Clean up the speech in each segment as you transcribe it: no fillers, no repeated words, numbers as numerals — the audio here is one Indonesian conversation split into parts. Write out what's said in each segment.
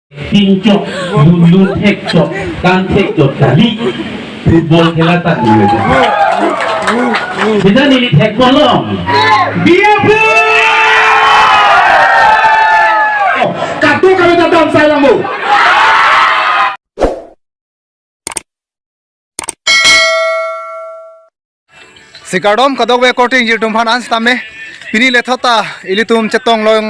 Pincok, lulun tekcok, dan tekcok tadi football खेलाता नहीं है। Kita ini tekbol loh. Dia pun. Katu kami datang sayangmu. Sikardom kadok we coating ji tumhan ans tame pini lethota ilitum chetong long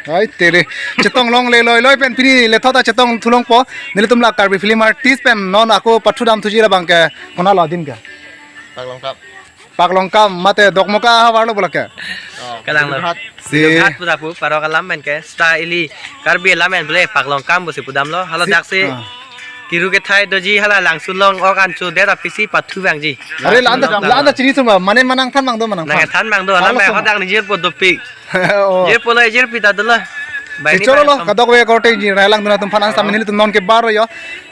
ai tere chetong long le loi pen pini lethota chetong thulong po nilitum la karbi film artist pen non ako pathudam thujira bangke kona ladin ka paklong kam mate dokmoka warlo bolake kadang lo si hat puda pu paro kalam men ke style ili karbi lamen bole paklong kam bosi pudam lo halo daksi kiru ke thai doji hala langsun long okan chu dera pisi pathu bang ji are landa chini suma mane manang than mang do manang nang than bang do na me hodang ni jer po dopi jer po lai jer pita dula cholo lo kadok we coating ji ralang duna tum phanan sam nilitum non ke baro yo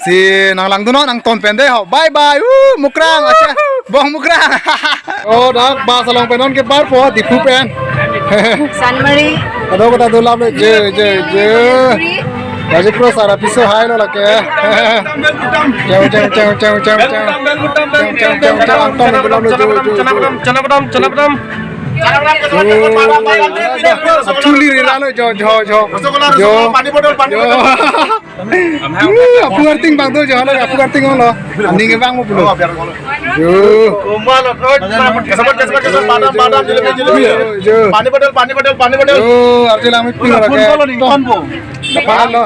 si nang lang duno nang ton pen de ho bye bye mukrang acha bong mukrang oh dak ba salong penon ke bar po dipu pen Sunmari. kadok kata dulap le je Jadi pro sara piso hai lo lake. Jauh. Tuli rila lo jo. Apu arting bang do jo lo apu arting lo. Ani ke bang mo pulo. Jo. Pani bodol. Jo, artil ami pilo lake. Dapat lo.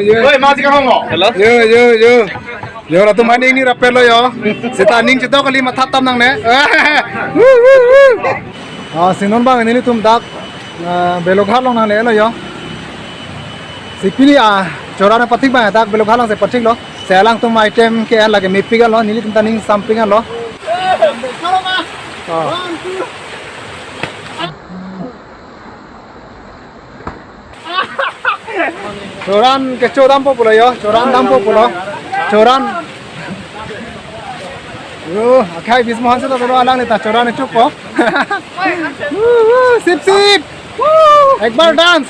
Yo. Oi, masih kamu mau? Hello. Yo. Yo ratu mani ini rapelo yo. Seta ning cito kali mathatam nang ne. Sinon bang ini tum dak belokha long nang le lo yo. Sipili chorana patik bang dak belokha long se patik lo. Selang tum item ke lage mipiga lo nili tum taning sampingan lo. Chalo ma. Coran keco dampo pulo yo, coran dampo pulo, coran. Akai bismohan se to bero alang neta coran itu po. Sip. एक बार डांस.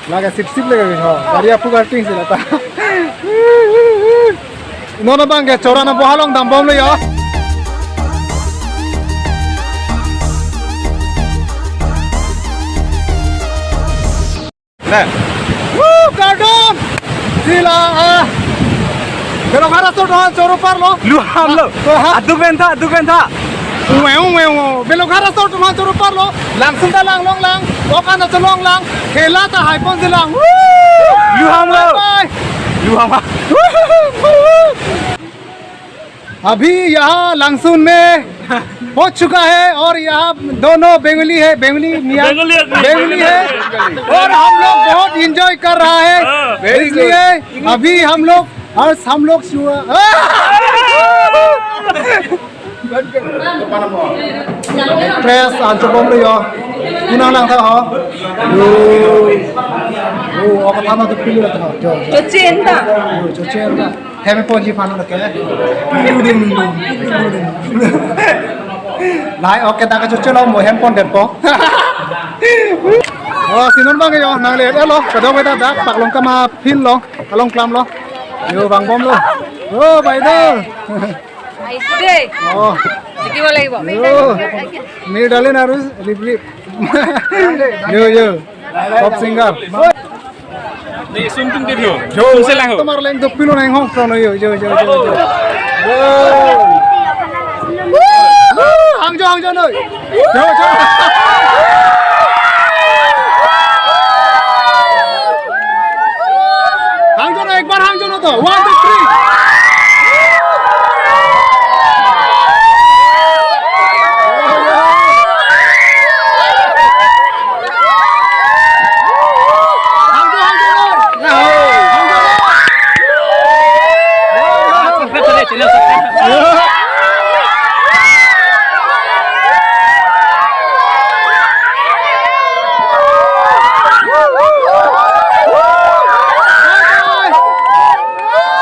लगा sip लगा हो. गाड़ी आपको कार्टिंग से लता. नोना bang ke coran na bohalong dambom lo yo. Nah. Kardom sila kalau harus tuh coro par lo lu ham lo aduk benta belok harus tuh coro par lo langsung dah lang okan aja long lang khela ta hai pon silang lu ham अभी यहाँ लांगसून में हो चुका है और यहाँ दोनों बेंगली है और हम लोग बहुत एंजॉय कर रहा है इसलिए अभी हम लोग प्रेस आंचोबम ले यो कुना lang था हो और कथा ना तो पिलु था जो चेंदा है में पोंजी फानो लगे lại ok ta cái chút lo mồi hem con đẹp po xin lỗi bang yo nang le lo ka do ta dak pak long kama pin lo kalong klam lo yo bang bom lo bai do Ai sudah. Jadi boleh ibu. me dalen harus lip yo top singer Ni suntung TV. yo tomar leng do pilo nang hong pro yo Hangzhou ơi. Cho. Hangzhou एक बार Hangzhou तो 1 2 3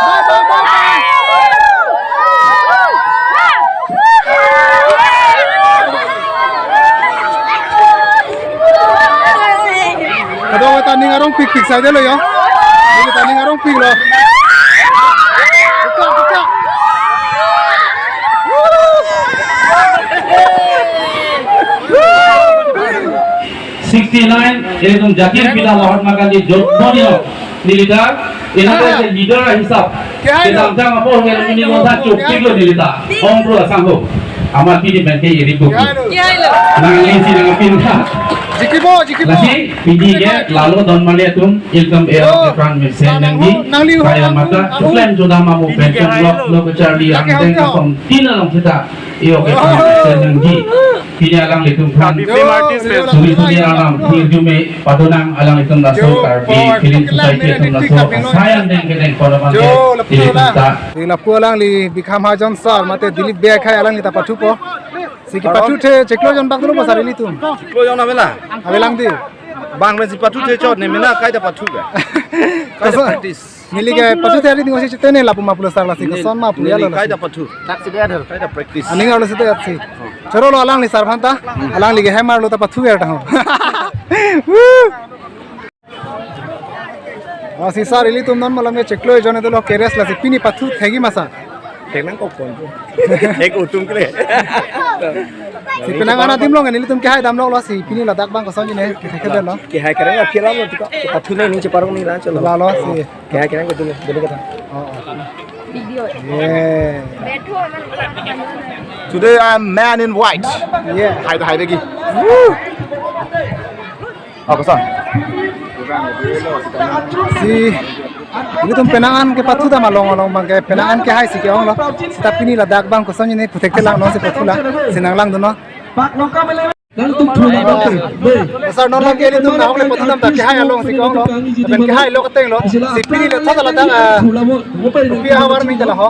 Bye ngarong pik pik saja lo yo. Ini tadi ngarong pik lo. Buka. 69 এরকম জাতির পিতা মহাত্মা গান্ধী জন্মদিন নিলিতা এনাদের লিডার হিসাব কেদামজাং আপো হেল মিনি মধা চুক্তিগুলো নিলিতা অংপ্র সাংহো আমার পিনি ব্যাংকে এরিবো কি হইলো nangalisi dengan pinta Jikibo. lagi pidi ke lalu don malia tum ilkam ekran mesen nangi kaya mata plan joda mamu pension blok charli ang deng kom tinalong kita iyo ke mesen nangi pidi alang litum kan suri alam hirjume padonang alang litum naso karpi film society litum naso sayang deng ke deng pada mande litum ta Lapu alang li Bikram Hajon sar mate Dilip Bey khai alang li ta patu po. Siki patu the ceklo jon bak dulu pasar li tum. Lo yang namela. Abelang di. Bang mesti patu te chot ne mena kai da patu ga. Kai da practice. Mili ke patu the ari dingosi chete ne lapu 50 sar la sik son ma pu ya lo. Kai da patu. Tak sida ada kai da practice. Aning alo site atsi. Choro lo alang li sar phanta. Alang li ke hamar lo ta patu ya ta ho. Si sar ili tum non malam me ceklo jone to lo keres la pini patu thegi masa. Teknang kok pon. Ek utung kre. Si penangan adim lo ngani tum ke hai dam lo si pini la dak bang ko sonji ne ke de lo. Ke hai kare apela lo tika patu ne niche parong ni la chalo. La lo si. Ke hai kare ko dulu dulu kata. Video Yeah. বেঠো Today I'm man in white. Yeah. Hai begi. Apa san? Si ini tum penangan ke patu da malong bang ke penangan ke hai si ke ong lo. Si tapi ni la dak bang ko sonji ne putek te lang no si patu la. Sinang lang do no. Besar non lagi ini tum na ong le patu dam ta ke hai along si ke ong lo. Ben ke hai lo ka teng lo. Si pini le thada la dang rupiah hawar mi jala ho.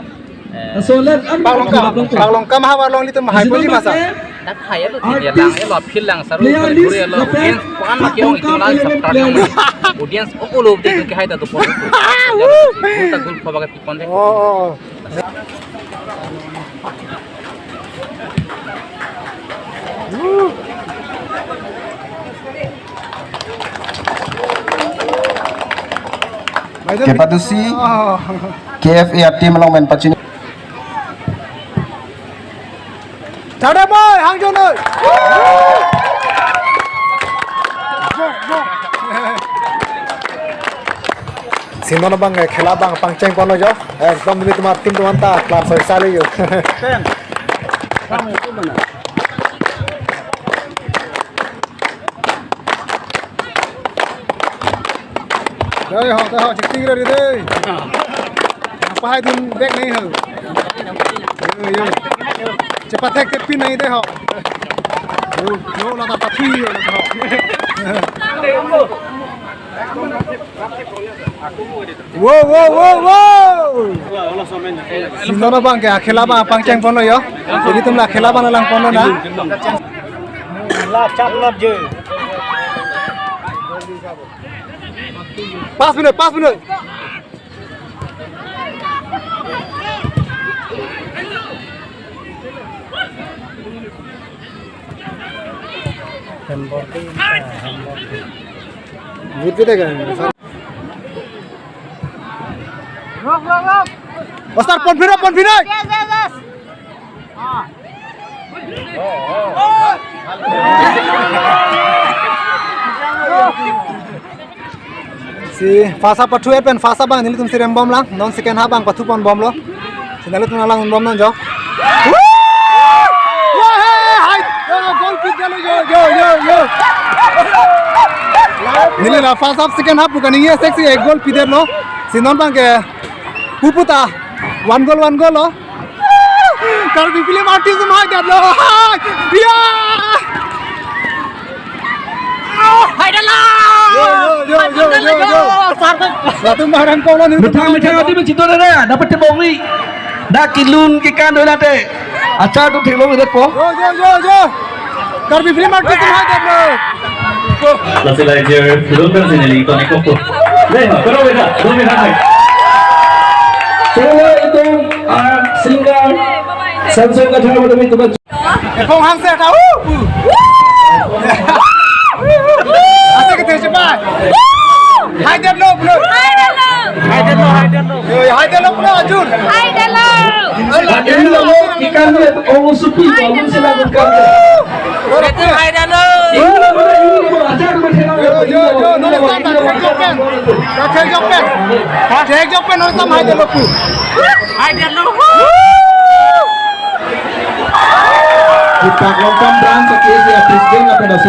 Paglong kam hawar long li tum hai puji masa. Dak haya lo dia lang lo phil lang saru puri lo audience pan ma kiong itu lang subscribe lang audience okulo de ke hai ta to pon ta gul phaba ke pon de Oh. Kepadusi KFA tim long men pacini Chào boy, Hang Jong ơi. Sinona bang khela bang pangcheng pon lo jo. Ekdom ni tumar tim tuan ta class hoy sale yo. Đây họ chỉ tin ra đi đây. Apa hai din back nahi ho. Yo. Cepat tek pin nahi de ho. Yo la ta phi yo la ho. Wow. Sinona bang ke khela bang pangcheng pon lo yo. Jadi tumla khela bang lang pon lo na. La chap lap je. 5 minit. Gitu deh kan. Rock. Ostar pon final. Yes. Si fasa patu pen fasa bang nili tum sirem bom lang non second half bang patu pon bom lo sinalu tum lang bom non jo hai gol kick galo yo nili la fast half second half bukan ini sexy ek gol pider lo sinon bang ke puputa one goal lo kalau di film artis mah dat lo ya hai dah lah yo Satu marang kau lah ni. Macam hati mencito dah dapat tebong ni. Dah kilun kikan doi nate. Acha tu thelo udah ko. Yo. Karbi film artis tu hai dat lo. Lasi lajer filter sini to ni ko. Pero beda, hai. Coba itu singer Samsung ka thalo demi tu. Phong hang se tahu. Asik kita cepat. Hai dia lo bro. Hai dia lo bro Ajun. Ini lo ikan dia orang supi kalau sila bukan. Itu hai dah lo. Ini lo ajar berhenang. Yo no le está jopen. Cek jopen. Cek jopen no tam hai dia lo pu. Kita longkang dan sekian presiden apa dah